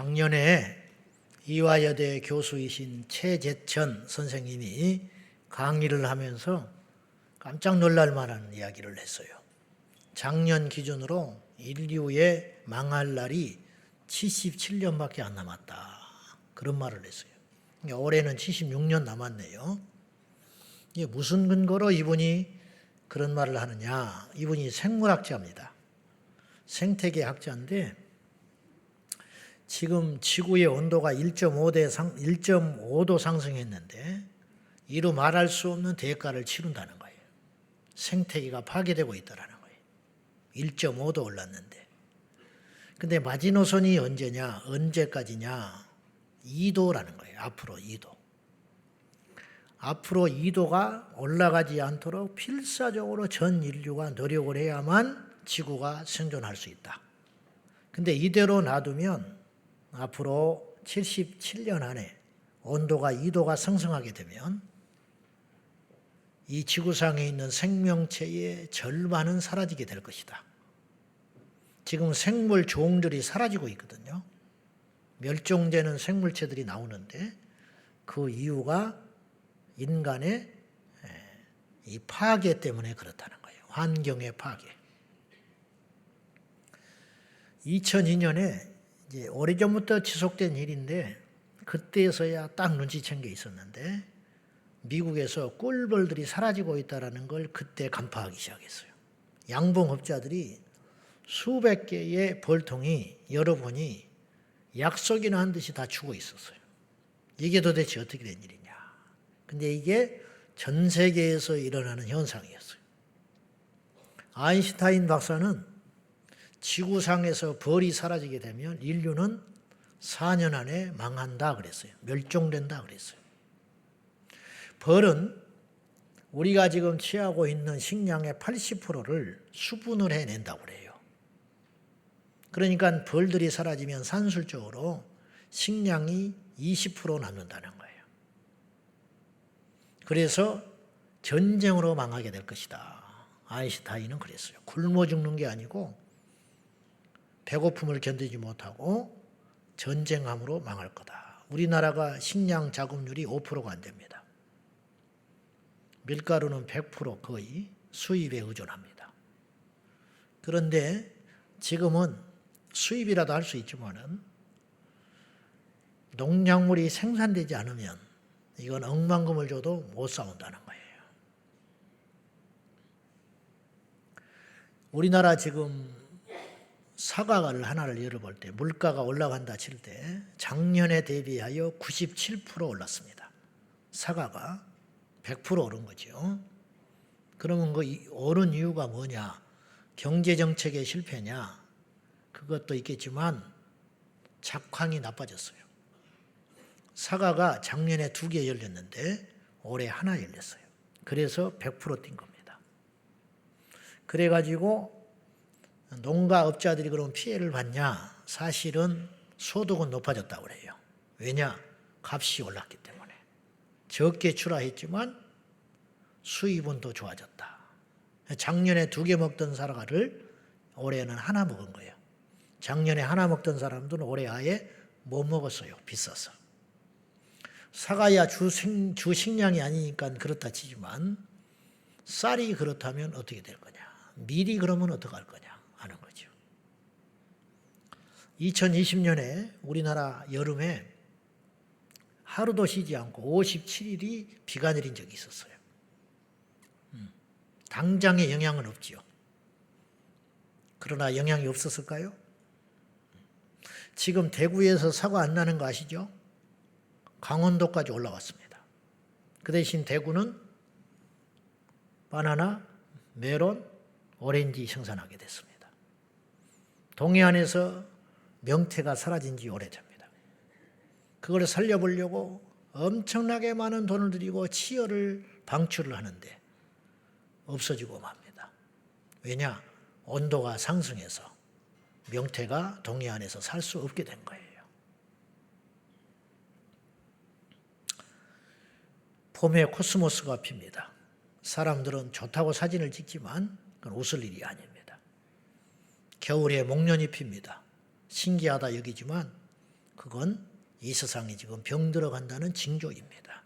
작년에 이화여대 교수이신 최재천 선생님이 강의를 하면서 깜짝 놀랄 만한 이야기를 했어요. 작년 기준으로 인류의 망할 날이 77년밖에 안 남았다. 그런 말을 했어요. 올해는 76년 남았네요. 이게 무슨 근거로 이분이 그런 말을 하느냐. 이분이 생물학자입니다. 생태계 학자인데 지금 지구의 온도가 1.5도 상승했는데 이루 말할 수 없는 대가를 치른다는 거예요. 생태계가 파괴되고 있다는 거예요. 1.5도 올랐는데. 근데 마지노선이 언제냐? 언제까지냐? 2도라는 거예요. 앞으로 2도. 앞으로 2도가 올라가지 않도록 필사적으로 전 인류가 노력을 해야만 지구가 생존할 수 있다. 근데 이대로 놔두면 앞으로 77년 안에 온도가 2도가 상승하게 되면 이 지구상에 있는 생명체의 절반은 사라지게 될 것이다. 지금 생물 종들이 사라지고 있거든요. 멸종되는 생물체들이 나오는데 그 이유가 인간의 이 파괴 때문에 그렇다는 거예요. 환경의 파괴. 2002년에 이제 오래전부터 지속된 일인데 그때서야 딱 눈치챈 게 있었는데 미국에서 꿀벌들이 사라지고 있다는 걸 그때 간파하기 시작했어요. 양봉업자들이 수백 개의 벌통이 여러분이 약속이나 한 듯이 다 죽어 있었어요. 이게 도대체 어떻게 된 일이냐. 근데 이게 전 세계에서 일어나는 현상이었어요. 아인슈타인 박사는 지구상에서 벌이 사라지게 되면 인류는 4년 안에 망한다 그랬어요. 멸종된다 그랬어요. 벌은 우리가 지금 취하고 있는 식량의 80%를 수분을 해낸다고 그래요. 그러니까 벌들이 사라지면 산술적으로 식량이 20% 남는다는 거예요. 그래서 전쟁으로 망하게 될 것이다. 아인슈타인은 그랬어요. 굶어 죽는 게 아니고 배고픔을 견디지 못하고 전쟁함으로 망할 거다. 우리나라가 식량 자급률이 5%가 안 됩니다. 밀가루는 100% 거의 수입에 의존합니다. 그런데 지금은 수입이라도 할 수 있지만은 농작물이 생산되지 않으면 이건 억만금을 줘도 못 싸운다는 거예요. 우리나라 지금 사과를 하나를 열어볼 때 물가가 올라간다 칠 때 작년에 대비하여 97% 올랐습니다. 사과가 100% 오른 거죠. 그러면 그 오른 이유가 뭐냐? 경제정책의 실패냐? 그것도 있겠지만 작황이 나빠졌어요. 사과가 작년에 2개 열렸는데 올해 하나 열렸어요. 그래서 100% 뛴 겁니다. 그래가지고 농가업자들이 그럼 피해를 받냐? 사실은 소득은 높아졌다고 그래요. 왜냐? 값이 올랐기 때문에. 적게 출하했지만 수입은 더 좋아졌다. 작년에 2개 먹던 사과를 올해는 하나 먹은 거예요. 작년에 하나 먹던 사람들은 올해 아예 못 먹었어요. 비싸서. 사과야 주 식량이 아니니까 그렇다 치지만 쌀이 그렇다면 어떻게 될 거냐? 밀이 그러면 어떡할 거냐 하는 거죠. 2020년에 우리나라 여름에 하루도 쉬지 않고 57일이 비가 내린 적이 있었어요. 당장의 영향은 없지요. 그러나 영향이 없었을까요? 지금 대구에서 사과 안 나는 거 아시죠? 강원도까지 올라왔습니다. 그 대신 대구는 바나나, 메론, 오렌지 생산하게 됐습니다. 동해안에서 명태가 사라진 지 오래됩니다. 그걸 살려보려고 엄청나게 많은 돈을 들이고 치어를 방출을 하는데 없어지고 맙니다. 왜냐? 온도가 상승해서 명태가 동해안에서 살 수 없게 된 거예요. 봄에 코스모스가 핍니다. 사람들은 좋다고 사진을 찍지만 그건 웃을 일이 아닙니다. 겨울에 목련이 핍니다. 신기하다 여기지만 그건 이 세상이 지금 병들어간다는 징조입니다.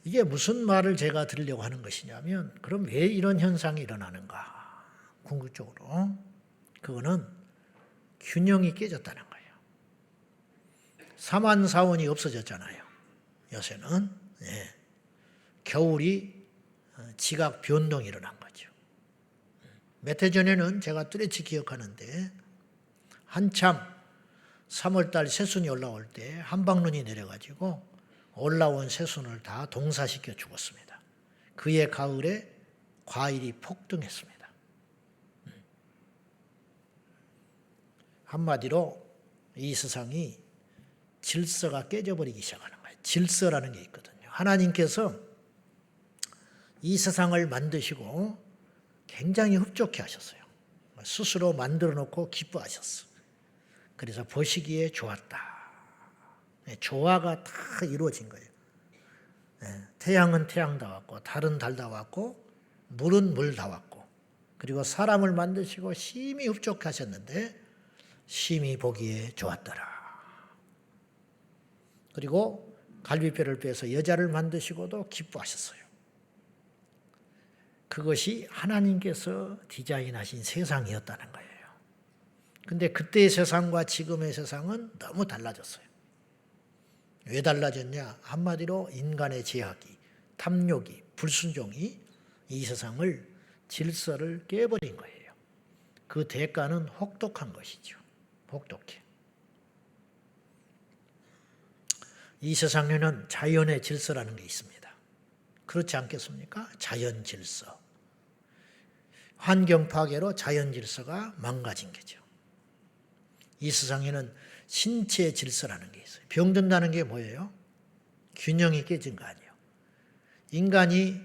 이게 무슨 말을 제가 드리려고 하는 것이냐면, 그럼 왜 이런 현상이 일어나는가? 궁극적으로 그거는 균형이 깨졌다는 거예요. 사만사원이 없어졌잖아요. 요새는 겨울이 지각 변동이 일어난 거죠. 몇 해 전에는 제가 뚜렷이 기억하는데 한참 3월달 새순이 올라올 때 한방눈이 내려가지고 올라온 새순을 다 동사시켜 죽었습니다. 그해 가을에 과일이 폭등했습니다. 한마디로 이 세상이 질서가 깨져버리기 시작하는 거예요. 질서라는 게 있거든요. 하나님께서 이 세상을 만드시고 굉장히 흡족해 하셨어요. 스스로 만들어 놓고 기뻐하셨어. 그래서 보시기에 좋았다. 조화가 다 이루어진 거예요. 태양은 태양 다 왔고, 달은 달 다 왔고, 물은 물 다 왔고, 그리고 사람을 만드시고 심히 흡족하셨는데 심히 보기에 좋았더라. 그리고 갈비뼈를 빼서 여자를 만드시고도 기뻐하셨어요. 그것이 하나님께서 디자인하신 세상이었다는 거예요. 근데 그때의 세상과 지금의 세상은 너무 달라졌어요. 왜 달라졌냐? 한마디로 인간의 제약이, 탐욕이, 불순종이 이 세상을, 질서를 깨버린 거예요. 그 대가는 혹독한 것이죠. 혹독해. 이 세상에는 자연의 질서라는 게 있습니다. 그렇지 않겠습니까? 자연 질서. 환경 파괴로 자연 질서가 망가진 거죠. 이 세상에는 신체 질서라는 게 있어요. 병든다는 게 뭐예요? 균형이 깨진 거 아니에요. 인간이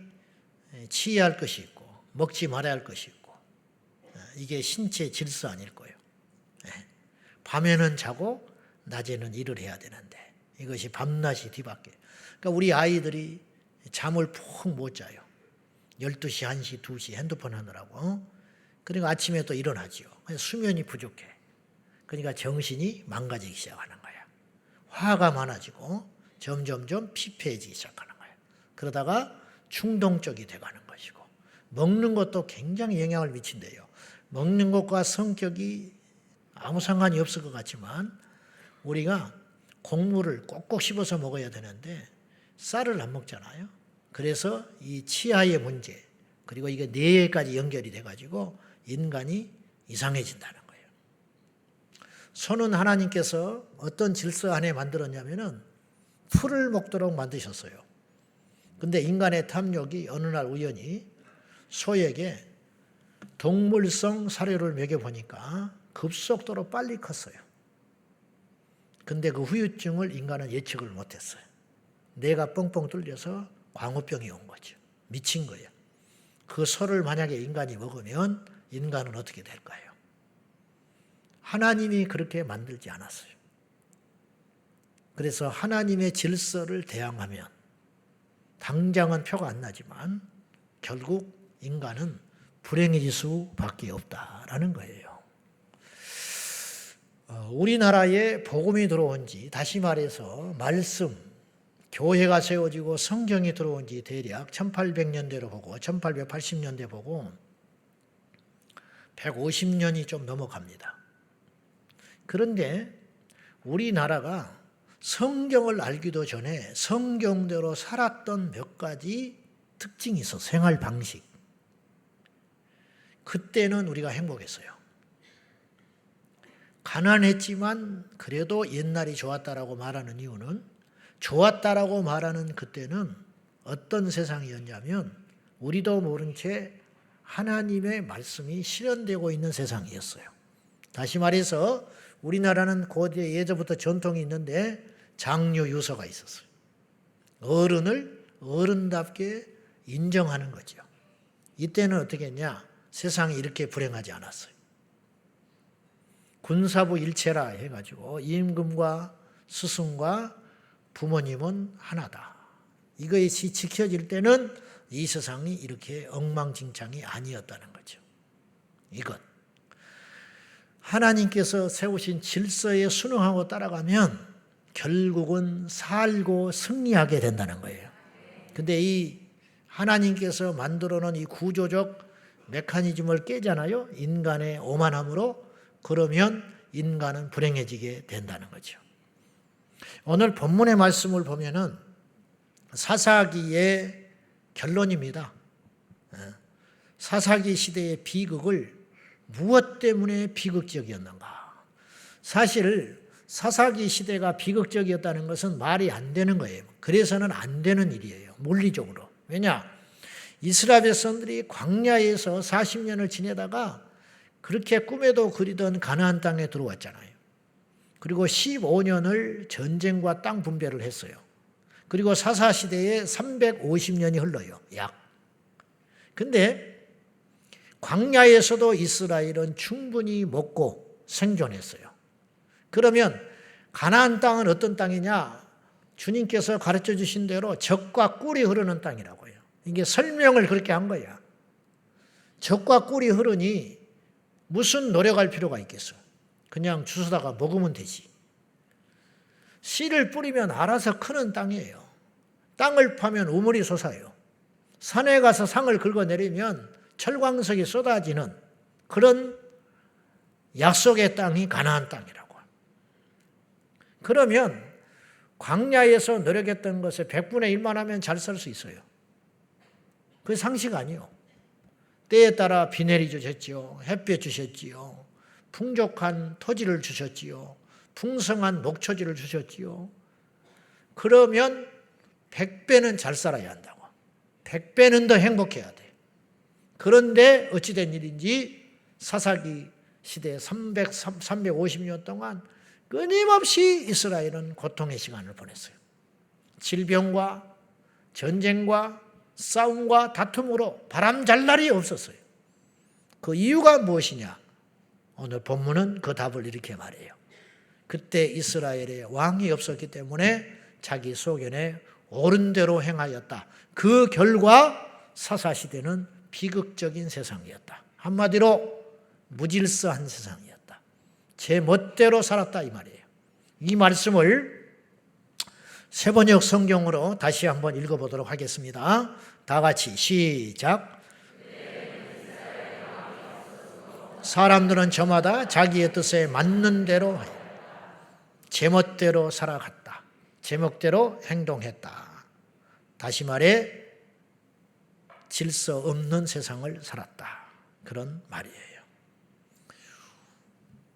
취해야 할 것이 있고 먹지 말아야 할 것이 있고, 이게 신체 질서 아닐 거예요. 밤에는 자고 낮에는 일을 해야 되는데 이것이 밤낮이 뒤바뀌어요. 그러니까 우리 아이들이 잠을 푹 못 자요. 12시, 1시, 2시 핸드폰 하느라고. 그러니까 아침에 또 일어나죠. 수면이 부족해. 그러니까 정신이 망가지기 시작하는 거야. 화가 많아지고 점점점 피폐해지기 시작하는 거야. 그러다가 충동적이 돼가는 것이고, 먹는 것도 굉장히 영향을 미친대요. 먹는 것과 성격이 아무 상관이 없을 것 같지만 우리가 곡물을 꼭꼭 씹어서 먹어야 되는데 쌀을 안 먹잖아요. 그래서 이 치아의 문제, 그리고 이게 뇌에까지 연결이 돼가지고 인간이 이상해진다는 거예요. 소는 하나님께서 어떤 질서 안에 만들었냐면은 풀을 먹도록 만드셨어요. 근데 인간의 탐욕이 어느 날 우연히 소에게 동물성 사료를 먹여보니까 급속도로 빨리 컸어요. 근데 그 후유증을 인간은 예측을 못했어요. 뇌가 뻥뻥 뚫려서 광우병이 온 거죠. 미친 거예요. 그 소를 만약에 인간이 먹으면 인간은 어떻게 될까요? 하나님이 그렇게 만들지 않았어요. 그래서 하나님의 질서를 대항하면 당장은 표가 안 나지만 결국 인간은 불행해질 수밖에 없다라는 거예요. 우리나라에 복음이 들어온 지, 다시 말해서 말씀, 교회가 세워지고 성경이 들어온 지 대략 1800년대로 보고 1880년대 보고 150년이 좀 넘어갑니다. 그런데 우리나라가 성경을 알기도 전에 성경대로 살았던 몇 가지 특징이 있어. 생활 방식. 그때는 우리가 행복했어요. 가난했지만 그래도 옛날이 좋았다라고 말하는 이유는, 좋았다라고 말하는 그때는 어떤 세상이었냐면 우리도 모른 채 하나님의 말씀이 실현되고 있는 세상이었어요. 다시 말해서 우리나라는 고대 예전부터 전통이 있는데 장유 유서가 있었어요. 어른을 어른답게 인정하는 거죠. 이때는 어떻게 했냐? 세상이 이렇게 불행하지 않았어요. 군사부 일체라 해가지고 임금과 스승과 부모님은 하나다. 이것이 지켜질 때는 이 세상이 이렇게 엉망진창이 아니었다는 거죠. 이것. 하나님께서 세우신 질서에 순응하고 따라가면 결국은 살고 승리하게 된다는 거예요. 근데 이 하나님께서 만들어 놓은 이 구조적 메커니즘을 깨잖아요. 인간의 오만함으로. 그러면 인간은 불행해지게 된다는 거죠. 오늘 본문의 말씀을 보면은 사사기의 결론입니다. 사사기 시대의 비극을 무엇 때문에 비극적이었는가? 사실 사사기 시대가 비극적이었다는 것은 말이 안 되는 거예요. 그래서는 안 되는 일이에요. 물리적으로. 왜냐? 이스라엘 백성들이 광야에서 40년을 지내다가 그렇게 꿈에도 그리던 가나안 땅에 들어왔잖아요. 그리고 15년을 전쟁과 땅 분배를 했어요. 그리고 사사시대에 350년이 흘러요. 약. 근데 광야에서도 이스라엘은 충분히 먹고 생존했어요. 그러면 가나안 땅은 어떤 땅이냐? 주님께서 가르쳐 주신 대로 젖과 꿀이 흐르는 땅이라고요. 이게 설명을 그렇게 한 거야. 젖과 꿀이 흐르니 무슨 노력할 필요가 있겠어? 그냥 주워다가 먹으면 되지. 씨를 뿌리면 알아서 크는 땅이에요. 땅을 파면 우물이 솟아요. 산에 가서 상을 긁어내리면 철광석이 쏟아지는 그런 약속의 땅이 가나안 땅이라고. 그러면 광야에서 노력했던 것에 100분의 1만 하면 잘 살 수 있어요. 그게 상식 아니요. 때에 따라 비 내리주셨지요. 햇볕 주셨지요. 풍족한 토지를 주셨지요. 풍성한 목초지를 주셨지요. 그러면 100배는 잘 살아야 한다고. 100배는 더 행복해야 돼. 그런데 어찌된 일인지 사사기 시대 350년 동안 끊임없이 이스라엘은 고통의 시간을 보냈어요. 질병과 전쟁과 싸움과 다툼으로 바람 잘 날이 없었어요. 그 이유가 무엇이냐? 오늘 본문은 그 답을 이렇게 말해요. 그때 이스라엘에 왕이 없었기 때문에 자기 소견에 옳은 대로 행하였다. 그 결과 사사시대는 비극적인 세상이었다. 한마디로 무질서한 세상이었다. 제 멋대로 살았다 이 말이에요. 이 말씀을 세번역 성경으로 다시 한번 읽어보도록 하겠습니다. 다 같이 시작. 사람들은 저마다 자기의 뜻에 맞는 대로 제멋대로 살아갔다. 제멋대로 행동했다. 다시 말해 질서 없는 세상을 살았다. 그런 말이에요.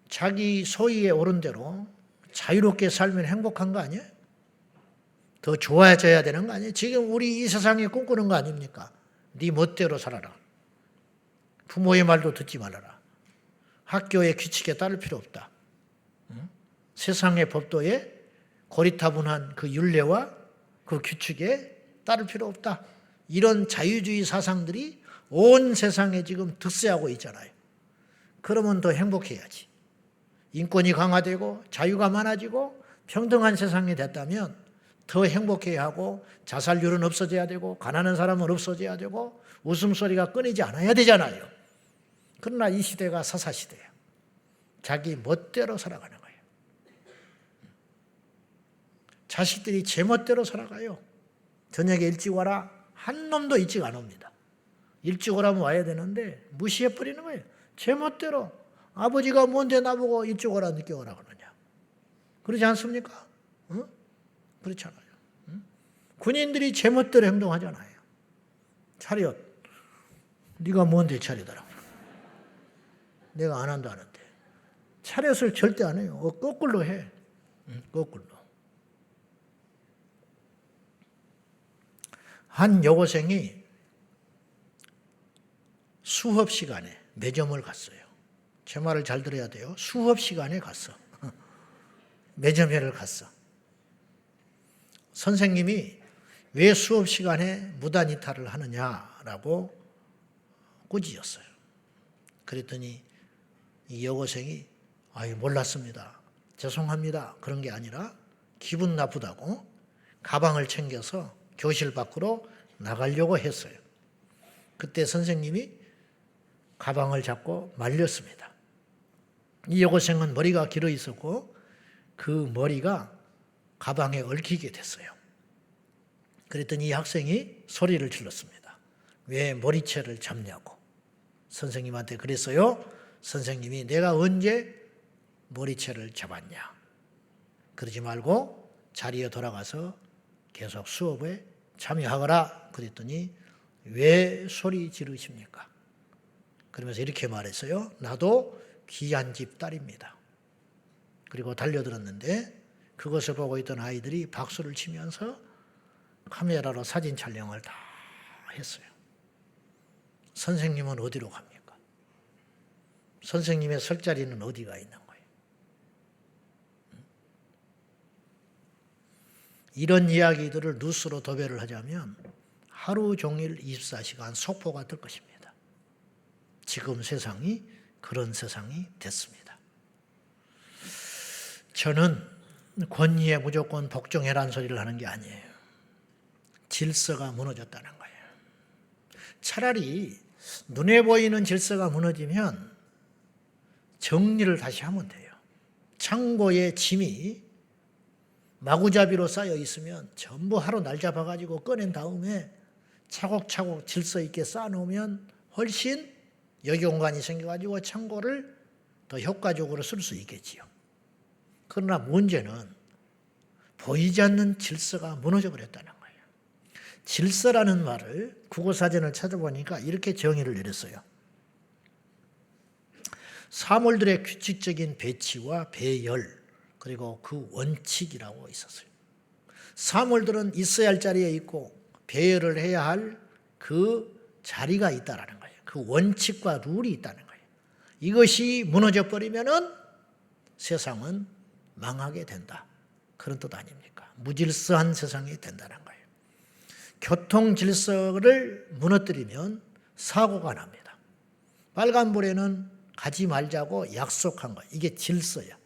자기 소위에 오른 대로 자유롭게 살면 행복한 거 아니에요? 더 좋아져야 되는 거 아니에요? 지금 우리 이 세상에 꿈꾸는 거 아닙니까? 네 멋대로 살아라. 부모의 말도 듣지 말아라. 학교의 규칙에 따를 필요 없다. 세상의 법도에 고리타분한 그 율례와 그 규칙에 따를 필요 없다. 이런 자유주의 사상들이 온 세상에 지금 득세하고 있잖아요. 그러면 더 행복해야지. 인권이 강화되고 자유가 많아지고 평등한 세상이 됐다면 더 행복해야 하고 자살률은 없어져야 되고 가난한 사람은 없어져야 되고 웃음소리가 끊이지 않아야 되잖아요. 그러나 이 시대가 사사시대예요. 자기 멋대로 살아가는 거예요. 자식들이 제 멋대로 살아가요. 저녁에 일찍 와라. 한 놈도 일찍 안 옵니다. 일찍 오라면 와야 되는데 무시해버리는 거예요. 제 멋대로. 아버지가 뭔데 나보고 일찍 오라 늦게 오라 그러냐. 그러지 않습니까? 응? 그렇잖아요. 응? 군인들이 제 멋대로 행동하잖아요. 차렷. 네가 뭔데 차리더라. 내가 안 한다는데. 차렷을 절대 안 해요. 거꾸로 해. 거꾸로. 한 여고생이 수업 시간에 매점을 갔어요. 제 말을 잘 들어야 돼요. 수업 시간에 갔어. 매점회를 갔어. 선생님이 왜 수업 시간에 무단 이탈을 하느냐라고 꾸짖었어요. 그랬더니 이 여고생이 몰랐습니다. 죄송합니다. 그런 게 아니라 기분 나쁘다고 가방을 챙겨서 교실 밖으로 나가려고 했어요. 그때 선생님이 가방을 잡고 말렸습니다. 이 여고생은 머리가 길어 있었고 그 머리가 가방에 얽히게 됐어요. 그랬더니 이 학생이 소리를 질렀습니다. 왜 머리채를 잡냐고. 선생님한테 그랬어요. 선생님이 내가 언제 머리채를 잡았냐. 그러지 말고 자리에 돌아가서 계속 수업에 참여하거라. 그랬더니 왜 소리 지르십니까? 그러면서 이렇게 말했어요. 나도 귀한 집 딸입니다. 그리고 달려들었는데 그것을 보고 있던 아이들이 박수를 치면서 카메라로 사진 촬영을 다 했어요. 선생님은 어디로 갑니까? 선생님의 설 자리는 어디가 있는 거예요? 이런 이야기들을 뉴스로 도배를 하자면 하루 종일 24시간 속보가 될 것입니다. 지금 세상이 그런 세상이 됐습니다. 저는 권위에 무조건 복종해라는 소리를 하는 게 아니에요. 질서가 무너졌다는 거예요. 차라리 눈에 보이는 질서가 무너지면 정리를 다시 하면 돼요. 창고에 짐이 마구잡이로 쌓여 있으면 전부 하루 날 잡아가지고 꺼낸 다음에 차곡차곡 질서 있게 쌓아놓으면 훨씬 여기 공간이 생겨가지고 창고를 더 효과적으로 쓸 수 있겠지요. 그러나 문제는 보이지 않는 질서가 무너져 버렸다는 거예요. 질서라는 말을 국어사전을 찾아보니까 이렇게 정의를 내렸어요. 사물들의 규칙적인 배치와 배열 그리고 그 원칙이라고 있었어요. 사물들은 있어야 할 자리에 있고 배열을 해야 할 그 자리가 있다라는 거예요. 그 원칙과 룰이 있다는 거예요. 이것이 무너져 버리면은 세상은 망하게 된다. 그런 뜻 아닙니까? 무질서한 세상이 된다는 거예요. 교통 질서를 무너뜨리면 사고가 납니다. 빨간불에는 가지 말자고 약속한 거예요. 이게 질서야.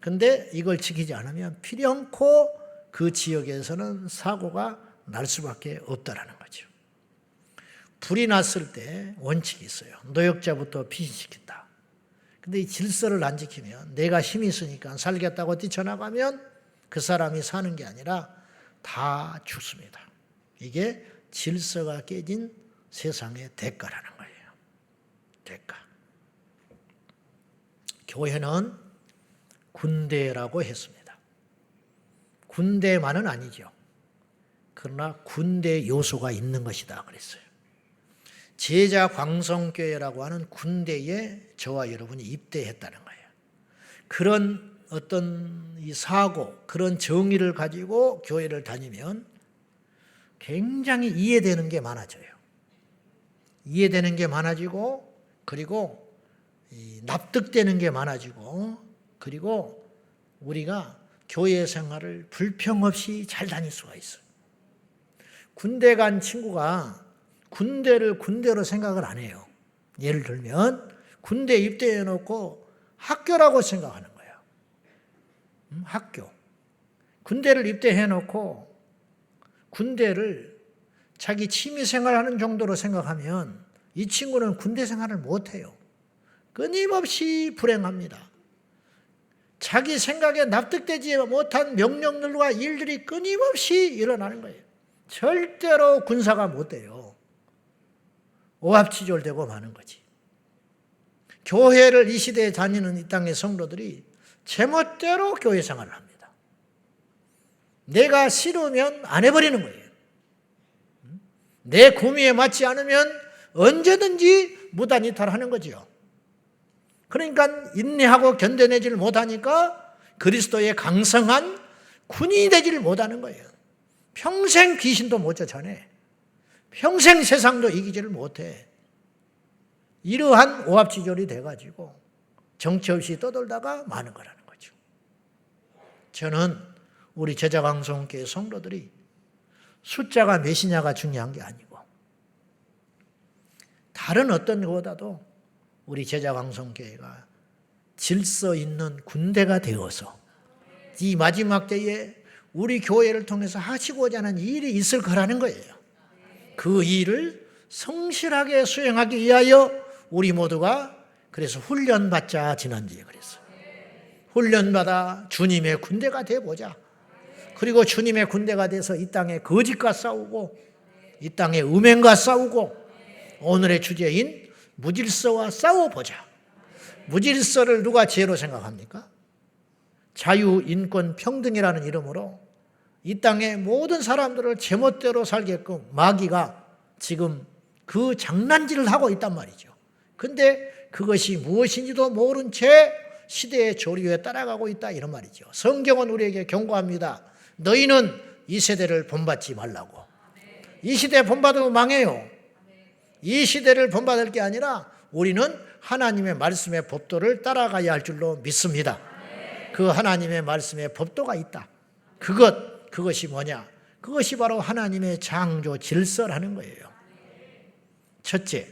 근데 이걸 지키지 않으면 필연코 그 지역에서는 사고가 날 수밖에 없다라는 거죠. 불이 났을 때 원칙이 있어요. 노역자부터 피신시킨다. 근데 이 질서를 안 지키면 내가 힘이 있으니까 살겠다고 뛰쳐나가면 그 사람이 사는 게 아니라 다 죽습니다. 이게 질서가 깨진 세상의 대가라는 거예요. 대가. 교회는 군대라고 했습니다. 군대만은 아니죠. 그러나 군대 요소가 있는 것이다 그랬어요. 제자 광성교회라고 하는 군대에 저와 여러분이 입대했다는 거예요. 그런 어떤 이 사고, 그런 정의를 가지고 교회를 다니면 굉장히 이해되는 게 많아져요. 이해되는 게 많아지고, 그리고 납득되는 게 많아지고, 그리고 우리가 교회 생활을 불평 없이 잘 다닐 수가 있어요. 군대 간 친구가 군대를 군대로 생각을 안 해요. 예를 들면 군대 입대해 놓고 학교라고 생각하는 거예요. 학교. 군대를 입대해 놓고 군대를 자기 취미 생활하는 정도로 생각하면 이 친구는 군대 생활을 못 해요. 끊임없이 불행합니다. 자기 생각에 납득되지 못한 명령들과 일들이 끊임없이 일어나는 거예요. 절대로 군사가 못 돼요. 오합지졸되고 마는 거지. 교회를 이 시대에 다니는 이 땅의 성도들이 제멋대로 교회 생활을 합니다. 내가 싫으면 안 해버리는 거예요. 내 구미에 맞지 않으면 언제든지 무단이탈하는 거죠. 그러니까 인내하고 견뎌내지를 못하니까 그리스도의 강성한 군인이 되지를 못하는 거예요. 평생 귀신도 못 쫓아내. 평생 세상도 이기지를 못해. 이러한 오합지졸이 돼가지고 정처 없이 떠돌다가 마는 거라는 거죠. 저는 우리 제자광성교회 성도들이 숫자가 몇이냐가 중요한 게 아니고 다른 어떤 것보다도 우리 제자광성교회가 질서 있는 군대가 되어서 이 마지막 때에 우리 교회를 통해서 하시고자 하는 일이 있을 거라는 거예요. 그 일을 성실하게 수행하기 위하여 우리 모두가 그래서 훈련받자 지난주에 그랬어요. 훈련받아 주님의 군대가 돼보자. 그리고 주님의 군대가 돼서 이 땅에 거짓과 싸우고 이 땅에 음행과 싸우고 오늘의 주제인 무질서와 싸워보자. 무질서를 누가 죄로 생각합니까? 자유, 인권, 평등이라는 이름으로 이 땅의 모든 사람들을 제멋대로 살게끔 마귀가 지금 그 장난질을 하고 있단 말이죠. 근데 그것이 무엇인지도 모른 채 시대의 조류에 따라가고 있다 이런 말이죠. 성경은 우리에게 경고합니다. 너희는 이 세대를 본받지 말라고. 이 시대 본받으면 망해요. 이 시대를 본받을 게 아니라 우리는 하나님의 말씀의 법도를 따라가야 할 줄로 믿습니다. 그 하나님의 말씀의 법도가 있다. 그것이 뭐냐? 그것이 바로 하나님의 창조 질서라는 거예요. 첫째,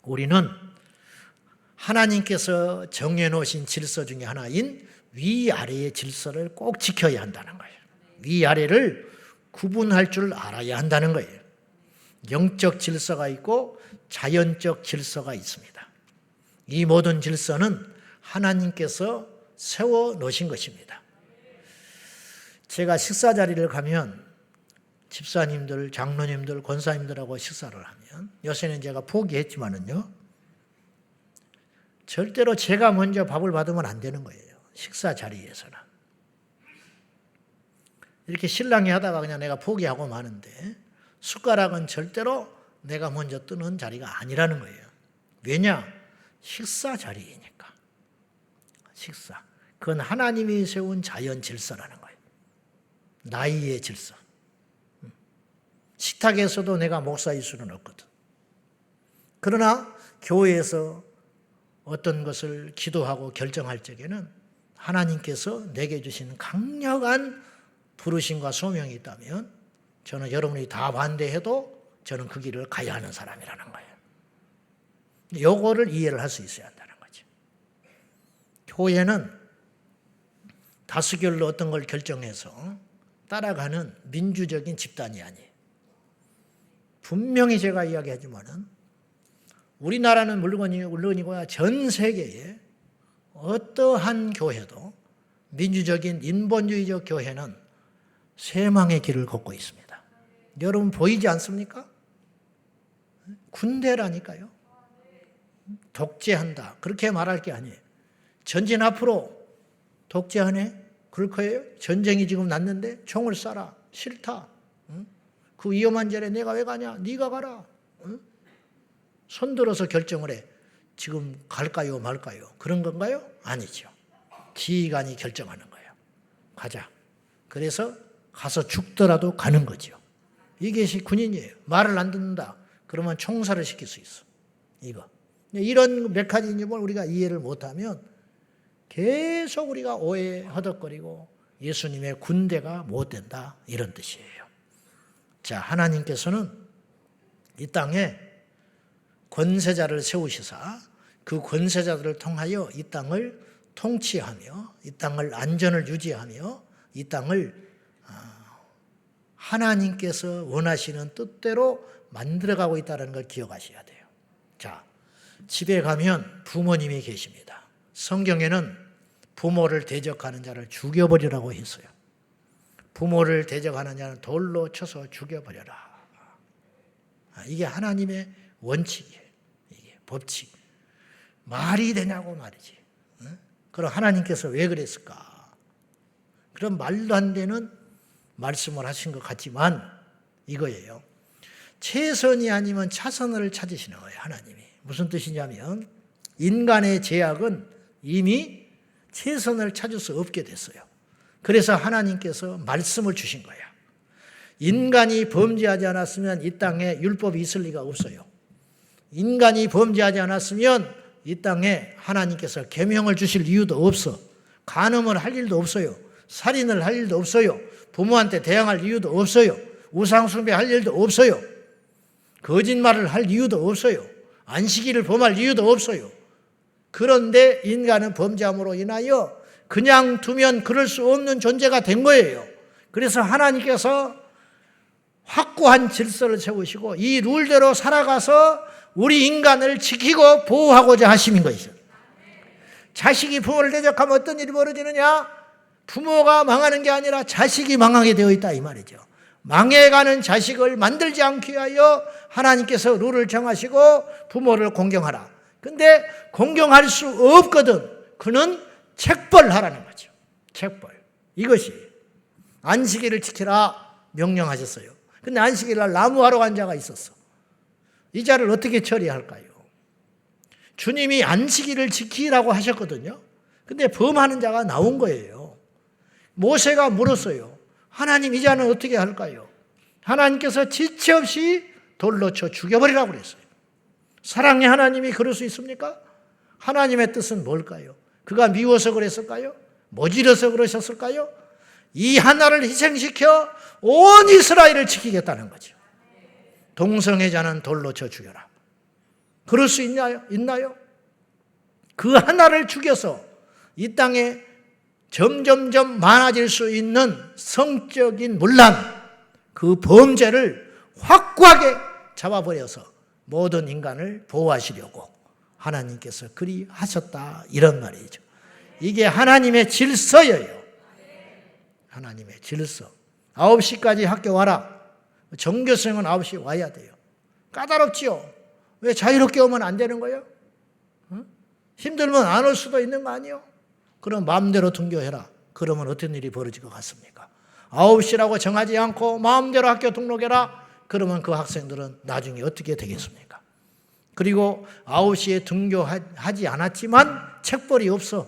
우리는 하나님께서 정해놓으신 질서 중에 하나인 위아래의 질서를 꼭 지켜야 한다는 거예요. 위아래를 구분할 줄 알아야 한다는 거예요. 영적 질서가 있고 자연적 질서가 있습니다. 이 모든 질서는 하나님께서 세워놓으신 것입니다. 제가 식사 자리를 가면 집사님들, 장로님들, 권사님들하고 식사를 하면 요새는 제가 포기했지만은요, 절대로 제가 먼저 밥을 받으면 안 되는 거예요. 식사 자리에서는. 이렇게 신랑이 하다가 그냥 내가 포기하고 마는데 숟가락은 절대로 내가 먼저 뜨는 자리가 아니라는 거예요. 왜냐? 식사 자리이니까. 식사. 그건 하나님이 세운 자연 질서라는 거예요. 나이의 질서. 식탁에서도 내가 목사일 수는 없거든. 그러나 교회에서 어떤 것을 기도하고 결정할 적에는 하나님께서 내게 주신 강력한 부르심과 소명이 있다면 저는 여러분이 다 반대해도 저는 그 길을 가야 하는 사람이라는 거예요. 요거를 이해를 할 수 있어야 한다는 거죠. 교회는 다수결로 어떤 걸 결정해서 따라가는 민주적인 집단이 아니에요. 분명히 제가 이야기하지만은 우리나라는 물론이고야 전 세계에 어떠한 교회도 민주적인 인본주의적 교회는 쇠망의 길을 걷고 있습니다. 여러분 보이지 않습니까? 군대라니까요. 독재한다. 그렇게 말할 게 아니에요. 전진 앞으로 독재하네? 그럴 거예요? 전쟁이 지금 났는데 총을 쏴라. 싫다. 그 위험한 자리에 내가 왜 가냐? 네가 가라. 손들어서 결정을 해. 지금 갈까요 말까요? 그런 건가요? 아니죠. 지휘관이 결정하는 거예요. 가자. 그래서 가서 죽더라도 가는 거죠. 이것이 군인이에요. 말을 안 듣는다. 그러면 총살을 시킬 수 있어. 이런 메커니즘을 우리가 이해를 못하면 계속 우리가 오해 허덕거리고 예수님의 군대가 못 된다. 이런 뜻이에요. 자, 하나님께서는 이 땅에 권세자를 세우시사 그 권세자들을 통하여 이 땅을 통치하며 이 땅을 안전을 유지하며 이 땅을 하나님께서 원하시는 뜻대로 만들어가고 있다는 걸 기억하셔야 돼요. 자, 집에 가면 부모님이 계십니다. 성경에는 부모를 대적하는 자를 죽여버리라고 했어요. 부모를 대적하는 자는 돌로 쳐서 죽여버려라. 이게 하나님의 원칙이에요. 이게 법칙. 말이 되냐고 말이지. 그럼 하나님께서 왜 그랬을까? 그런 말도 안 되는 말씀을 하신 것 같지만 이거예요. 최선이 아니면 차선을 찾으시는 거예요. 하나님이. 무슨 뜻이냐면 인간의 죄악은 이미 최선을 찾을 수 없게 됐어요. 그래서 하나님께서 말씀을 주신 거예요. 인간이 범죄하지 않았으면 이 땅에 율법이 있을 리가 없어요. 인간이 범죄하지 않았으면 이 땅에 하나님께서 계명을 주실 이유도 없어. 간음을 할 일도 없어요. 살인을 할 일도 없어요. 부모한테 대항할 이유도 없어요. 우상숭배할 일도 없어요. 거짓말을 할 이유도 없어요. 안식일을 범할 이유도 없어요. 그런데 인간은 범죄함으로 인하여 그냥 두면 그럴 수 없는 존재가 된 거예요. 그래서 하나님께서 확고한 질서를 세우시고 이 룰대로 살아가서 우리 인간을 지키고 보호하고자 하심인 것이죠. 자식이 부모를 대적하면 어떤 일이 벌어지느냐? 부모가 망하는 게 아니라 자식이 망하게 되어 있다 이 말이죠. 망해가는 자식을 만들지 않기 위하여 하나님께서 룰을 정하시고 부모를 공경하라. 근데 공경할 수 없거든. 그는 책벌하라는 거죠. 책벌. 이것이 안식일을 지키라 명령하셨어요. 근데 안식일 날 나무하러 간 자가 있었어. 이 자를 어떻게 처리할까요? 주님이 안식일을 지키라고 하셨거든요. 근데 범하는 자가 나온 거예요. 모세가 물었어요. 하나님 이 자는 어떻게 할까요? 하나님께서 지체 없이 돌로 쳐 죽여버리라고 그랬어요. 사랑의 하나님이 그럴 수 있습니까? 하나님의 뜻은 뭘까요? 그가 미워서 그랬을까요? 모질어서 그러셨을까요? 이 하나를 희생시켜 온 이스라엘을 지키겠다는 거죠. 동성애자는 돌로 쳐 죽여라. 그럴 수 있나요? 그 하나를 죽여서 이 땅에 점점점 많아질 수 있는 성적인 문란, 그 범죄를 확고하게 잡아버려서 모든 인간을 보호하시려고 하나님께서 그리 하셨다 이런 말이죠. 이게 하나님의 질서예요. 하나님의 질서. 9시까지 학교 와라. 전교생은 9시 와야 돼요. 까다롭지요. 왜 자유롭게 오면 안 되는 거예요? 힘들면 안 올 수도 있는 거 아니에요? 그럼 마음대로 등교해라. 그러면 어떤 일이 벌어질 것 같습니까? 9시라고 정하지 않고 마음대로 학교 등록해라. 그러면 그 학생들은 나중에 어떻게 되겠습니까? 그리고 9시에 등교하지 않았지만 책벌이 없어.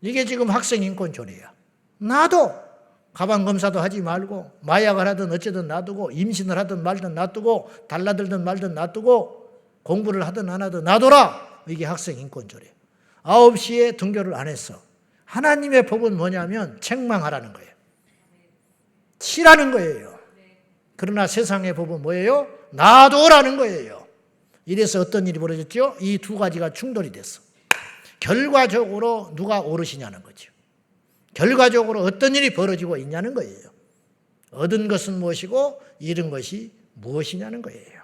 이게 지금 학생인권조례야. 놔둬. 가방검사도 하지 말고 마약을 하든 어쨌든 놔두고 임신을 하든 말든 놔두고 달라들든 말든 놔두고 공부를 하든 안 하든 놔둬라. 이게 학생인권조례. 9시에 등교를 안 했어. 하나님의 법은 뭐냐면 책망하라는 거예요. 치라는 거예요. 그러나 세상의 법은 뭐예요? 놔둬라는 거예요. 이래서 어떤 일이 벌어졌죠? 이 두 가지가 충돌이 됐어. 결과적으로 누가 오르시냐는 거죠. 결과적으로 어떤 일이 벌어지고 있냐는 거예요. 얻은 것은 무엇이고 잃은 것이 무엇이냐는 거예요.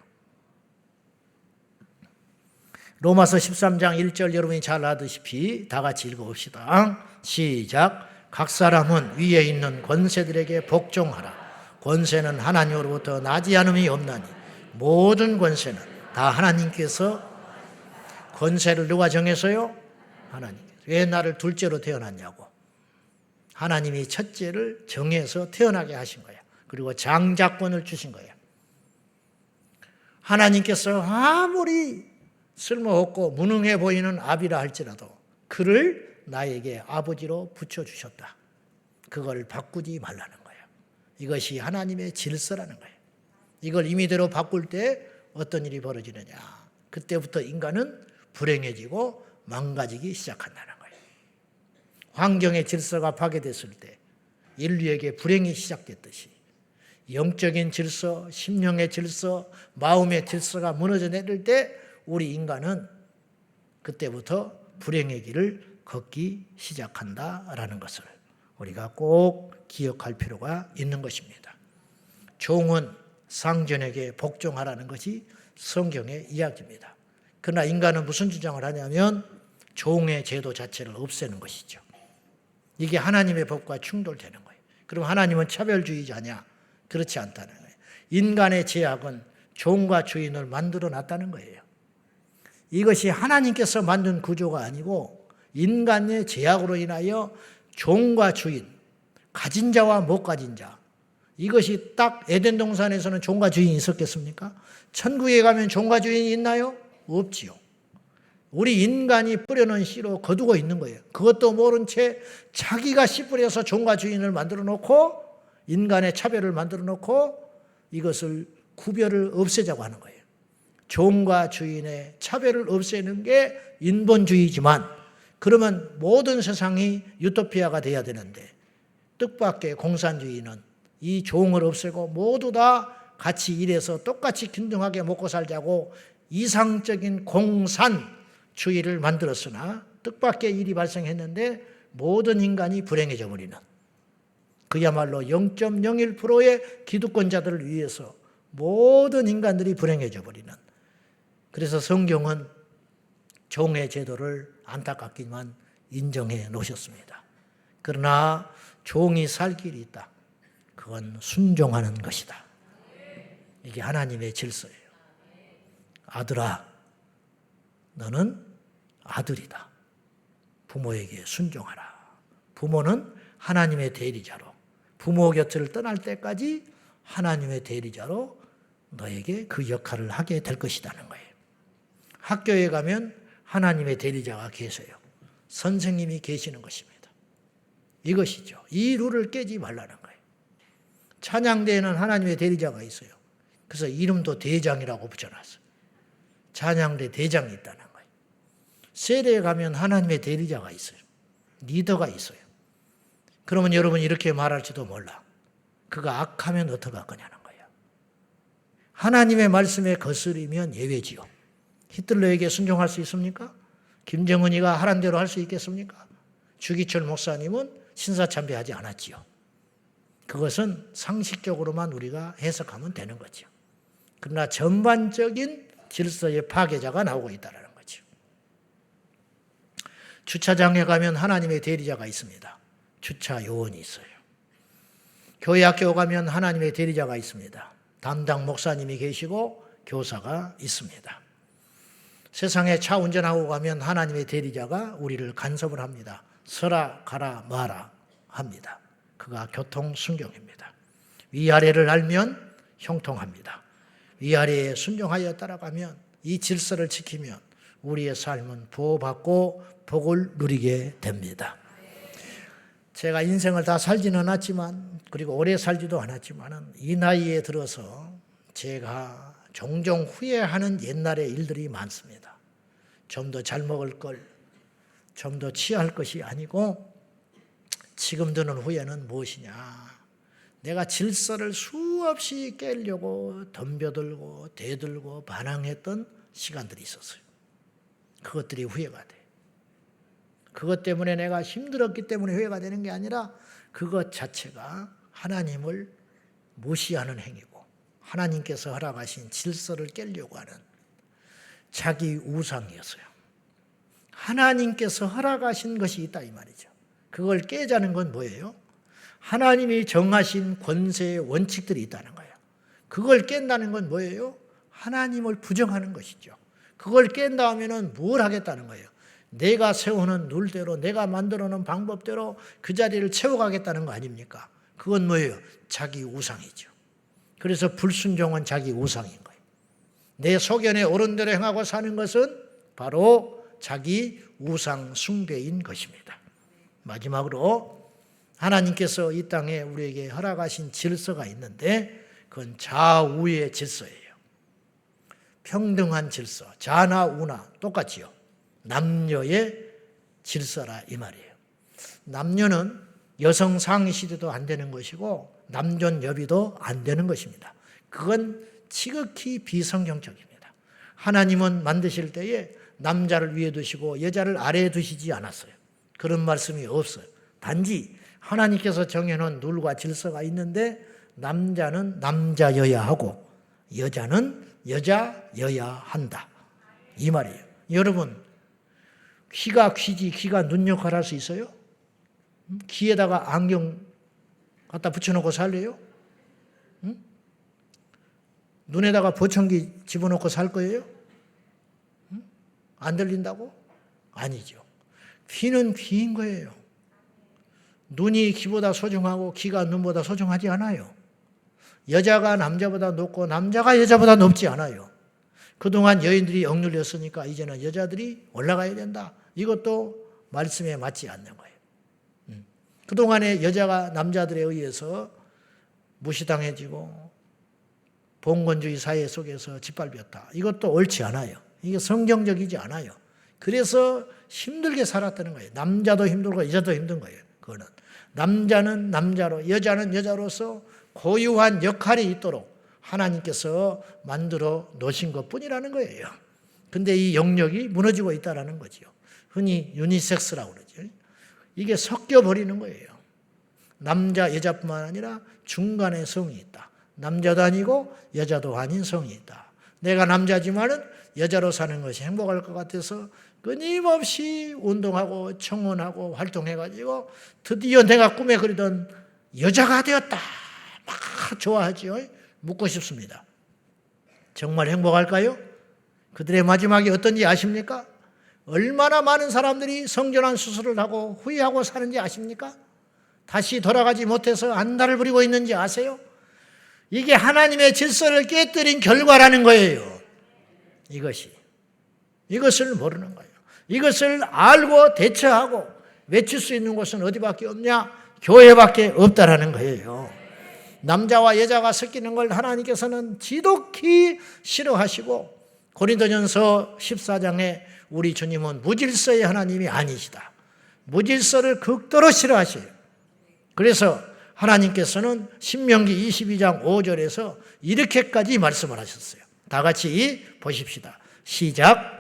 로마서 13장 1절 여러분이 잘 아시다시피 다 같이 읽어봅시다. 시작. 각 사람은 위에 있는 권세들에게 복종하라. 권세는 하나님으로부터 나지 않음이 없나니 모든 권세는 다 하나님께서. 권세를 누가 정해서요? 하나님께서. 왜 나를 둘째로 태어났냐고. 하나님이 첫째를 정해서 태어나게 하신 거야. 그리고 장자권을 주신 거야. 하나님께서 아무리 쓸모없고 무능해 보이는 아비라 할지라도 그를 나에게 아버지로 붙여주셨다. 그걸 바꾸지 말라는 거예요. 이것이 하나님의 질서라는 거예요. 이걸 임의대로 바꿀 때 어떤 일이 벌어지느냐. 그때부터 인간은 불행해지고 망가지기 시작한다는 거예요. 환경의 질서가 파괴됐을 때 인류에게 불행이 시작됐듯이 영적인 질서, 심령의 질서, 마음의 질서가 무너져 내릴 때 우리 인간은 그때부터 불행의 길을 걷기 시작한다라는 것을 우리가 꼭 기억할 필요가 있는 것입니다. 종은 상전에게 복종하라는 것이 성경의 이야기입니다. 그러나 인간은 무슨 주장을 하냐면 종의 제도 자체를 없애는 것이죠. 이게 하나님의 법과 충돌되는 거예요. 그럼 하나님은 차별주의자냐? 그렇지 않다는 거예요. 인간의 죄악은 종과 주인을 만들어 놨다는 거예요. 이것이 하나님께서 만든 구조가 아니고 인간의 죄악으로 인하여 종과 주인, 가진 자와 못 가진 자, 이것이 딱 에덴 동산에서는 종과 주인이 있었겠습니까? 천국에 가면 종과 주인이 있나요? 없지요. 우리 인간이 뿌려놓은 씨로 거두고 있는 거예요. 그것도 모른 채 자기가 씨 뿌려서 종과 주인을 만들어 놓고 인간의 차별을 만들어 놓고 이것을 구별을 없애자고 하는 거예요. 종과 주인의 차별을 없애는 게 인본주의지만 그러면 모든 세상이 유토피아가 돼야 되는데 뜻밖의 공산주의는 이 종을 없애고 모두 다 같이 일해서 똑같이 균등하게 먹고 살자고 이상적인 공산주의를 만들었으나 뜻밖의 일이 발생했는데 모든 인간이 불행해져 버리는 그야말로 0.01%의 기득권자들을 위해서 모든 인간들이 불행해져 버리는, 그래서 성경은 종의 제도를 안타깝지만 인정해 놓으셨습니다. 그러나 종이 살 길이 있다. 그건 순종하는 것이다. 이게 하나님의 질서예요. 아들아, 너는 아들이다. 부모에게 순종하라. 부모는 하나님의 대리자로, 부모 곁을 떠날 때까지 하나님의 대리자로 너에게 그 역할을 하게 될 것이라는 거예요. 학교에 가면 하나님의 대리자가 계세요. 선생님이 계시는 것입니다. 이것이죠. 이 룰을 깨지 말라는 거예요. 찬양대에는 하나님의 대리자가 있어요. 그래서 이름도 대장이라고 붙여놨어요. 찬양대 대장이 있다는 거예요. 세례에 가면 하나님의 대리자가 있어요. 리더가 있어요. 그러면 여러분 이렇게 말할지도 몰라. 그가 악하면 어떡할 거냐는 거예요. 하나님의 말씀에 거스르면 예외지요. 히틀러에게 순종할 수 있습니까? 김정은이가 하란 대로 할 수 있겠습니까? 주기철 목사님은 신사참배하지 않았지요. 그것은 상식적으로만 우리가 해석하면 되는 거죠. 그러나 전반적인 질서의 파괴자가 나오고 있다는 거죠. 주차장에 가면 하나님의 대리자가 있습니다. 주차 요원이 있어요. 교회 학교 가면 하나님의 대리자가 있습니다. 담당 목사님이 계시고 교사가 있습니다. 세상에 차 운전하고 가면 하나님의 대리자가 우리를 간섭을 합니다. 서라 가라 마라 합니다. 그가 교통순경입니다. 위아래를 알면 형통합니다. 위아래에 순종하여 따라가면, 이 질서를 지키면 우리의 삶은 보호받고 복을 누리게 됩니다. 제가 인생을 다 살지는 않았지만, 그리고 오래 살지도 않았지만, 이 나이에 들어서 제가 종종 후회하는 옛날의 일들이 많습니다. 좀 더 잘 먹을 걸, 좀 더 취할 것이 아니고, 지금 드는 후회는 무엇이냐. 내가 질서를 수없이 깨려고 덤벼들고 대들고 반항했던 시간들이 있었어요. 그것들이 후회가 돼. 그것 때문에 내가 힘들었기 때문에 후회가 되는 게 아니라 그것 자체가 하나님을 무시하는 행위고 하나님께서 허락하신 질서를 깨려고 하는 자기 우상이었어요. 하나님께서 허락하신 것이 있다 이 말이죠. 그걸 깨자는 건 뭐예요? 하나님이 정하신 권세의 원칙들이 있다는 거예요. 그걸 깬다는 건 뭐예요? 하나님을 부정하는 것이죠. 그걸 깬다 하면은 뭘 하겠다는 거예요? 내가 세우는 룰대로, 내가 만들어 놓은 방법대로 그 자리를 채워가겠다는 거 아닙니까? 그건 뭐예요? 자기 우상이죠. 그래서 불순종은 자기 우상인 거예요. 내 소견에 옳은 대로 행하고 사는 것은 바로 자기 우상 숭배인 것입니다. 마지막으로 하나님께서 이 땅에 우리에게 허락하신 질서가 있는데 그건 좌우의 질서예요. 평등한 질서, 자나 우나 똑같지요. 남녀의 질서라 이 말이에요. 남녀는 여성 상위 시대도 안 되는 것이고 남존여비도 안 되는 것입니다. 그건 지극히 비성경적입니다. 하나님은 만드실 때에 남자를 위에 두시고 여자를 아래에 두시지 않았어요. 그런 말씀이 없어요. 단지 하나님께서 정해놓은 룰과 질서가 있는데 남자는 남자여야 하고 여자는 여자여야 한다. 이 말이에요. 여러분, 귀가 귀지 귀가 눈 역할을 할 수 있어요? 귀에다가 안경 갖다 붙여놓고 살래요? 눈에다가 보청기 집어넣고 살 거예요? 안 들린다고? 아니죠. 귀는 귀인 거예요. 눈이 귀보다 소중하고 귀가 눈보다 소중하지 않아요. 여자가 남자보다 높고 남자가 여자보다 높지 않아요. 그동안 여인들이 억눌렸으니까 이제는 여자들이 올라가야 된다. 이것도 말씀에 맞지 않는 거예요. 그동안에 여자가 남자들에 의해서 무시당해지고 봉건주의 사회 속에서 짓밟혔다. 이것도 옳지 않아요. 이게 성경적이지 않아요. 그래서 힘들게 살았다는 거예요. 남자도 힘들고 여자도 힘든 거예요. 그거는 남자는 남자로 여자는 여자로서 고유한 역할이 있도록 하나님께서 만들어 놓으신 것뿐이라는 거예요. 근데 이 영역이 무너지고 있다는 거죠. 흔히 유니섹스라고 그러죠. 이게 섞여버리는 거예요. 남자, 여자뿐만 아니라 중간에 성이 있다. 남자도 아니고 여자도 아닌 성이 있다. 내가 남자지만은 여자로 사는 것이 행복할 것 같아서 끊임없이 운동하고 청원하고 활동해가지고 드디어 내가 꿈에 그리던 여자가 되었다. 막 좋아하지요. 묻고 싶습니다. 정말 행복할까요? 그들의 마지막이 어떤지 아십니까? 얼마나 많은 사람들이 성전환 수술을 하고 후회하고 사는지 아십니까? 다시 돌아가지 못해서 안달을 부리고 있는지 아세요? 이게 하나님의 질서를 깨뜨린 결과라는 거예요. 이것을 모르는 거예요. 이것을 알고 대처하고 외칠 수 있는 곳은 어디밖에 없냐? 교회밖에 없다라는 거예요. 남자와 여자가 섞이는 걸 하나님께서는 지독히 싫어하시고 고린도전서 14장에 우리 주님은 무질서의 하나님이 아니시다. 무질서를 극도로 싫어하셔요. 그래서 하나님께서는 신명기 22장 5절에서 이렇게까지 말씀을 하셨어요. 다 같이 보십시다. 시작.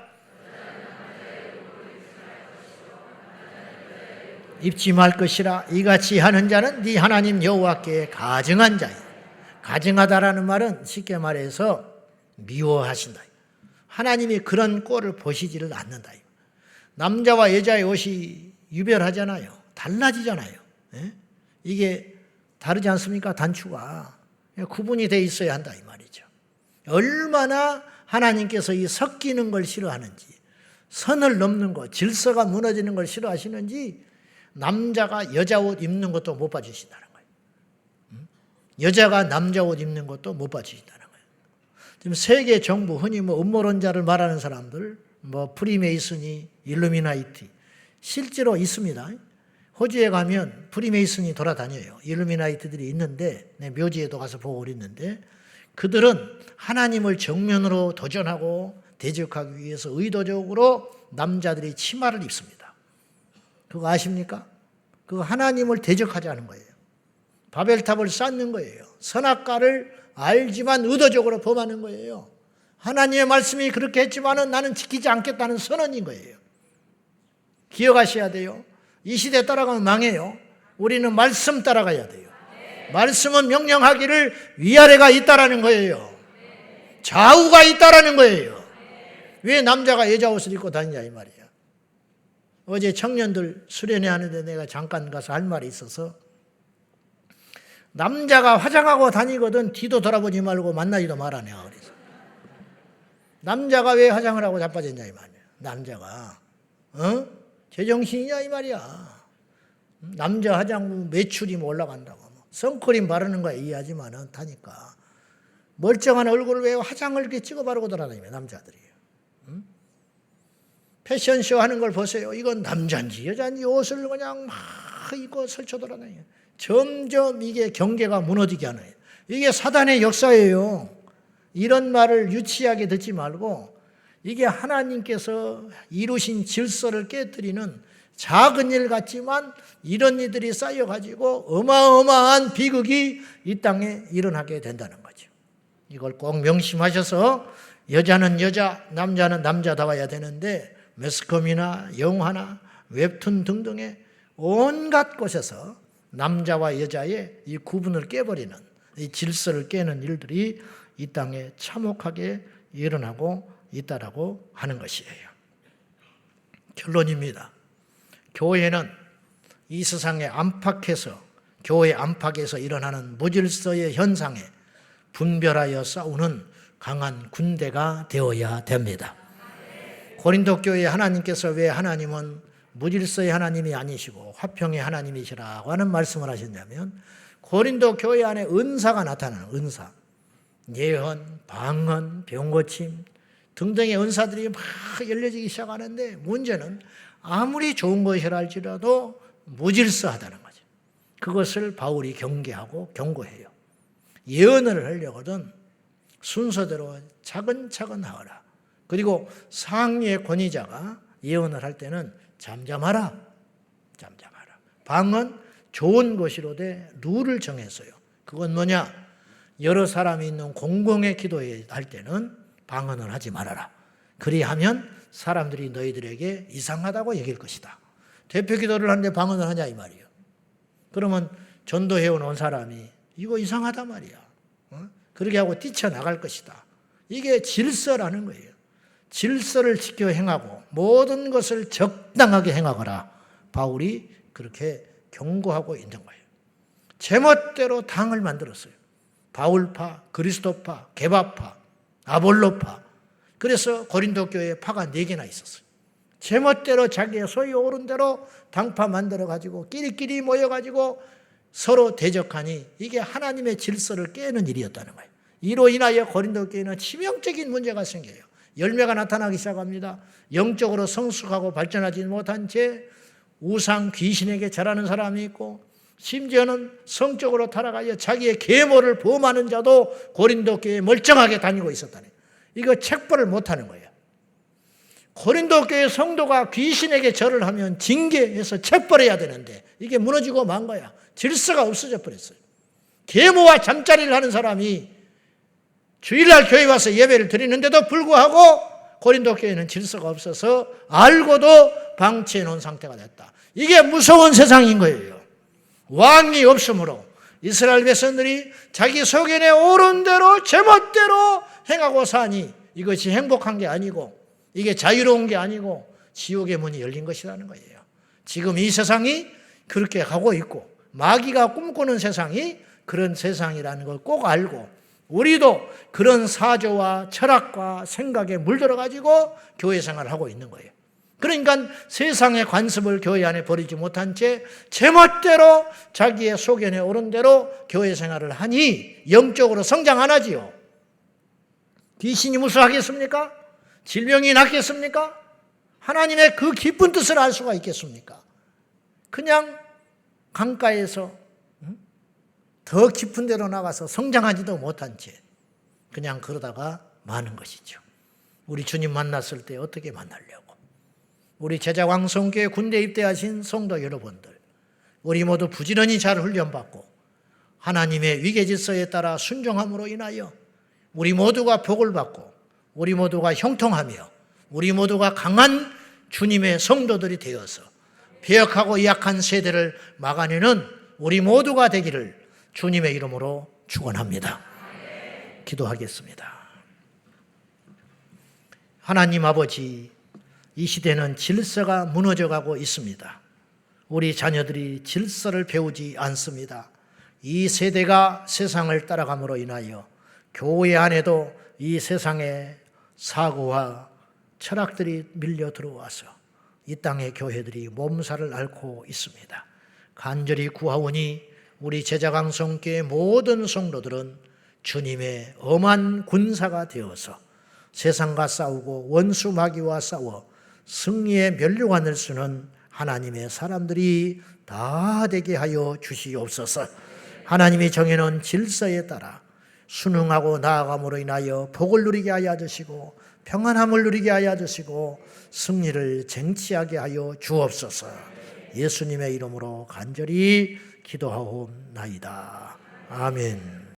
입지 말 것이라. 이같이 하는 자는 네 하나님 여호와께 가증한 자야. 가증하다라는 말은 쉽게 말해서 미워하신다. 하나님이 그런 꼴을 보시지를 않는다. 남자와 여자의 옷이 유별하잖아요. 달라지잖아요. 이게 다르지 않습니까? 단추가 구분이 돼 있어야 한다 이 말이죠. 얼마나 하나님께서 이 섞이는 걸 싫어하는지, 선을 넘는 것, 질서가 무너지는 걸 싫어하시는지 남자가 여자 옷 입는 것도 못 봐주신다는 거예요. 여자가 남자 옷 입는 것도 못 봐주신다는 거예요. 지금 세계 정부, 흔히 음모론자를 말하는 사람들, 프리메이슨이, 일루미나이티, 실제로 있습니다. 호주에 가면 프리메이슨이 돌아다녀요. 일루미나이트들이 있는데, 묘지에도 가서 보고 그랬는데, 그들은 하나님을 정면으로 도전하고 대적하기 위해서 의도적으로 남자들이 치마를 입습니다. 그거 아십니까? 그거 하나님을 대적하자는 거예요. 바벨탑을 쌓는 거예요. 선악과를 알지만 의도적으로 범하는 거예요. 하나님의 말씀이 그렇게 했지만은 나는 지키지 않겠다는 선언인 거예요. 기억하셔야 돼요. 이 시대 따라가면 망해요. 우리는 말씀 따라가야 돼요. 말씀은 명령하기를 위아래가 있다라는 거예요. 좌우가 있다라는 거예요. 왜 남자가 여자 옷을 입고 다니냐 이 말이야. 어제 청년들 수련회 하는데 내가 잠깐 가서 할 말이 있어서 남자가 화장하고 다니거든 뒤도 돌아보지 말고 만나지도 마라 내가 그래서. 남자가 왜 화장을 하고 자빠졌냐 이 말이야. 남자가 제정신이냐 이 말이야. 남자 화장 매출이 올라간다고 선크림 바르는 거야 이해하지만은 다니까 멀쩡한 얼굴을 왜 화장을 이렇게 찍어 바르고 돌아다니며 남자들이. 패션쇼 하는 걸 보세요. 이건 남자인지 여자인지 옷을 그냥 막 입고 설쳐 돌아다녀요. 점점 이게 경계가 무너지게 하는 거예요. 이게 사단의 역사예요. 이런 말을 유치하게 듣지 말고 이게 하나님께서 이루신 질서를 깨뜨리는 작은 일 같지만 이런 일들이 쌓여가지고 어마어마한 비극이 이 땅에 일어나게 된다는 거죠. 이걸 꼭 명심하셔서 여자는 여자, 남자는 남자다워야 되는데 매스컴이나 영화나 웹툰 등등의 온갖 곳에서 남자와 여자의 이 구분을 깨버리는 이 질서를 깨는 일들이 이 땅에 참혹하게 일어나고 있다라고 하는 것이에요. 결론입니다. 교회는 이 세상의 안팎에서 교회 안팎에서 일어나는 무질서의 현상에 분별하여 싸우는 강한 군대가 되어야 됩니다. 고린도 교회에 하나님께서 왜 하나님은 무질서의 하나님이 아니시고 화평의 하나님이시라고 하는 말씀을 하셨냐면 고린도 교회 안에 은사가 나타나는 은사, 예언, 방언, 병고침 등등의 은사들이 막 열려지기 시작하는데 문제는 아무리 좋은 것이라 할지라도 무질서하다는 거죠. 그것을 바울이 경계하고 경고해요. 예언을 하려거든 순서대로 차근차근 하거라. 그리고 상위의 권위자가 예언을 할 때는 잠잠하라. 잠잠하라. 방언 좋은 것이로되 룰을 정했어요. 그건 뭐냐? 여러 사람이 있는 공공의 기도회 할 때는 방언을 하지 말아라. 그리하면 사람들이 너희들에게 이상하다고 얘기할 것이다. 대표 기도를 하는데 방언을 하냐 이 말이에요. 그러면 전도해온 온 사람이 이거 이상하단 말이야. 그렇게 하고 뛰쳐나갈 것이다. 이게 질서라는 거예요. 질서를 지켜 행하고 모든 것을 적당하게 행하거라. 바울이 그렇게 경고하고 있는 거예요. 제멋대로 당을 만들었어요. 바울파, 그리스도파, 게바파, 아볼로파. 그래서 고린도 교회에 파가 4개나 있었어요. 제멋대로 자기의 소위 오른 대로 당파 만들어가지고 끼리끼리 모여가지고 서로 대적하니 이게 하나님의 질서를 깨는 일이었다는 거예요. 이로 인하여 고린도 교회는 치명적인 문제가 생겨요. 열매가 나타나기 시작합니다. 영적으로 성숙하고 발전하지 못한 채 우상 귀신에게 절하는 사람이 있고 심지어는 성적으로 타락하여 자기의 계모를 범하는 자도 고린도 교회에 멀쩡하게 다니고 있었다는 거예요. 이거 책벌을 못하는 거예요. 고린도 교회 성도가 귀신에게 절을 하면 징계해서 책벌해야 되는데 이게 무너지고 만 거야. 질서가 없어져 버렸어요. 계모와 잠자리를 하는 사람이 주일날 교회 와서 예배를 드리는데도 불구하고 고린도 교회는 질서가 없어서 알고도 방치해 놓은 상태가 됐다. 이게 무서운 세상인 거예요. 왕이 없으므로 이스라엘 백성들이 자기 소견에 옳은 대로 제멋대로 행하고 사니 이것이 행복한 게 아니고 이게 자유로운 게 아니고 지옥의 문이 열린 것이라는 거예요. 지금 이 세상이 그렇게 가고 있고 마귀가 꿈꾸는 세상이 그런 세상이라는 걸 꼭 알고 우리도 그런 사조와 철학과 생각에 물들어가지고 교회 생활을 하고 있는 거예요. 그러니까 세상의 관습을 교회 안에 버리지 못한 채 제멋대로 자기의 소견에 옳은 대로 교회 생활을 하니 영적으로 성장 안 하지요. 귀신이 무수하겠습니까? 질병이 낫겠습니까? 하나님의 그 깊은 뜻을 알 수가 있겠습니까? 그냥 강가에서 더 깊은 데로 나가서 성장하지도 못한 채 그냥 그러다가 마는 것이죠. 우리 주님 만났을 때 어떻게 만나려고? 우리 제자광성교회 군대 입대하신 성도 여러분들, 우리 모두 부지런히 잘 훈련받고 하나님의 위계질서에 따라 순종함으로 인하여 우리 모두가 복을 받고 우리 모두가 형통하며 우리 모두가 강한 주님의 성도들이 되어서 배역하고 약한 세대를 막아내는 우리 모두가 되기를 주님의 이름으로 축원합니다. 기도하겠습니다. 하나님 아버지, 이 시대는 질서가 무너져가고 있습니다. 우리 자녀들이 질서를 배우지 않습니다. 이 세대가 세상을 따라감으로 인하여 교회 안에도 이 세상의 사고와 철학들이 밀려 들어와서 이 땅의 교회들이 몸살을 앓고 있습니다. 간절히 구하오니 우리 제자광성교회 모든 성도들은 주님의 엄한 군사가 되어서 세상과 싸우고 원수 마귀와 싸워 승리의 면류관을 쓰는 하나님의 사람들이 다 되게 하여 주시옵소서. 하나님이 정해놓은 질서에 따라 순응하고 나아감으로 인하여 복을 누리게 하여 주시고 평안함을 누리게 하여 주시고 승리를 쟁취하게 하여 주옵소서. 예수님의 이름으로 간절히 기도하옵나이다. 아멘.